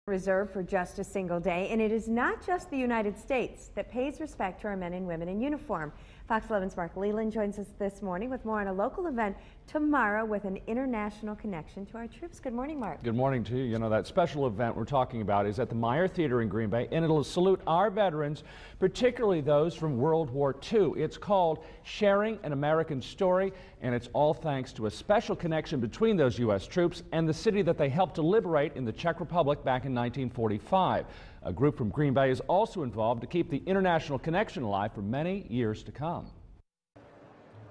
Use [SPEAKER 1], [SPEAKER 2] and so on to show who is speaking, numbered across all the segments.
[SPEAKER 1] Reserved for just a single day, and it is not just the United States that pays respect to our men and women in uniform. Fox 11's Mark Leland joins us this morning with more on a local event tomorrow with an international connection to our troops. Good morning, Mark.
[SPEAKER 2] Good morning to you. You know, that special event we're talking about is at the Meyer Theater in Green Bay, and it'll salute our veterans, particularly those from World War II. It's called Sharing an American Story, and it's all thanks to a special connection between those U.S. troops and the city that they helped to liberate in the Czech Republic back in 1945. A group from Green Bay is also involved to keep the international connection alive for many years to come.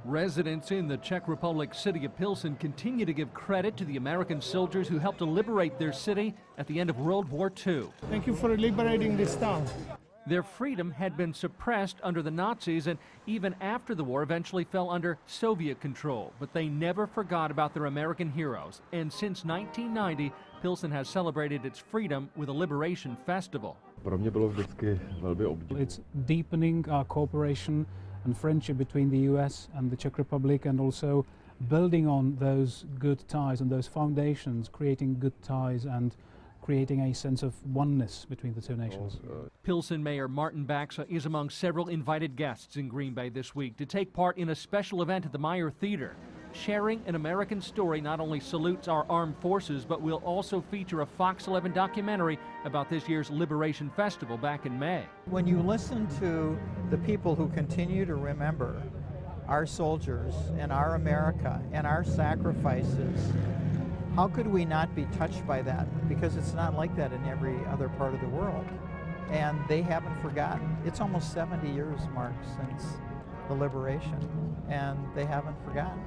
[SPEAKER 3] Residents in the Czech Republic city of Pilsen continue to give credit to the American soldiers who helped to liberate their city at the end of World War II.
[SPEAKER 4] Thank you for liberating this town.
[SPEAKER 3] Their freedom had been suppressed under the Nazis, and even after the war eventually fell under Soviet control. But they never forgot about their American heroes. And since 1990, Pilsen has celebrated its freedom with a Liberation Festival.
[SPEAKER 5] It's deepening our cooperation and friendship between the U.S. and the Czech Republic, and also building on those good ties and those foundations, creating good ties and creating a sense of oneness between the two nations.
[SPEAKER 3] Pilsen Mayor Martin Baxa is among several invited guests in Green Bay this week to take part in a special event at the Meyer Theater. Sharing an American Story not only salutes our armed forces, but will also feature a Fox 11 documentary about this year's Liberation Festival back in May.
[SPEAKER 6] When you listen to the people who continue to remember our soldiers and our America and our sacrifices, how could we not be touched by that? Because it's not like that in every other part of the world. And they haven't forgotten. It's almost 70 years, Mark, since the liberation, and they haven't forgotten.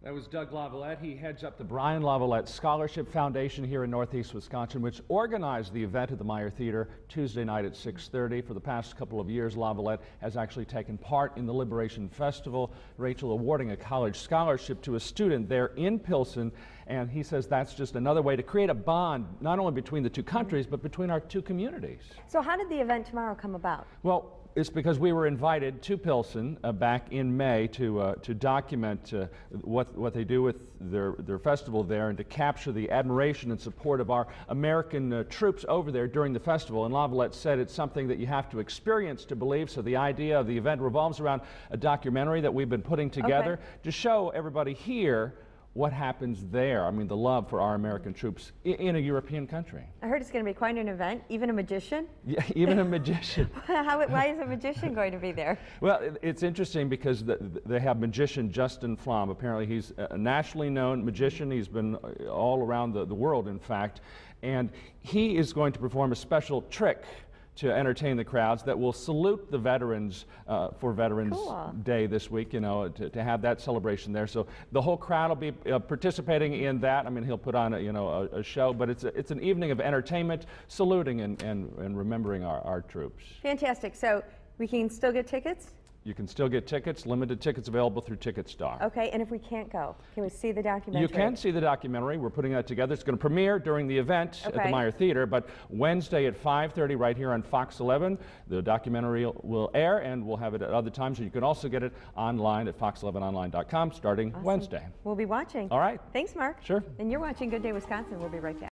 [SPEAKER 2] That was Doug Lavalette. He heads up the Brian Lavalette Scholarship Foundation here in Northeast Wisconsin, which organized the event at the Meyer Theater Tuesday night at 6:30. For the past couple of years, Lavalette has actually taken part in the Liberation Festival, Rachel awarding a college scholarship to a student there in Pilsen, and he says that's just another way to create a bond, not only between the two countries, but between our two communities.
[SPEAKER 1] So how did the event tomorrow come about?
[SPEAKER 2] Well, it's because we were invited to Pilsen back in May to document what they do with their festival there, and to capture the admiration and support of our American troops over there during the festival. And Lavalette said it's something that you have to experience to believe, so the idea of the event revolves around a documentary that we've been putting together to show everybody here what happens there. I mean, the love for our American troops in a European country.
[SPEAKER 1] I heard it's going to be quite an event, even a magician.
[SPEAKER 2] Yeah, even a magician.
[SPEAKER 1] Why is a magician going to be there?
[SPEAKER 2] Well, it's interesting because they have magician Justin Flom. Apparently he's a nationally known magician. He's been all around the world, in fact, and he is going to perform a special trick to entertain the crowds that will salute the veterans for Veterans Day this week, you know, to have that celebration there. So the whole crowd will be participating in that. I mean, he'll put on a show, but it's an evening of entertainment, saluting and remembering our troops.
[SPEAKER 1] Fantastic. So we can still get tickets?
[SPEAKER 2] You can still get tickets, limited tickets available through TicketStar.
[SPEAKER 1] Okay, and if we can't go, can we see the documentary?
[SPEAKER 2] You can see the documentary. We're putting that together. It's going to premiere during the event at the Meyer Theater, but Wednesday at 5:30 right here on Fox 11, the documentary will air, and we'll have it at other times. And you can also get it online at fox11online.com starting Wednesday.
[SPEAKER 1] We'll be watching.
[SPEAKER 2] All right.
[SPEAKER 1] Thanks, Mark.
[SPEAKER 2] Sure.
[SPEAKER 1] And you're watching Good Day Wisconsin. We'll be right back.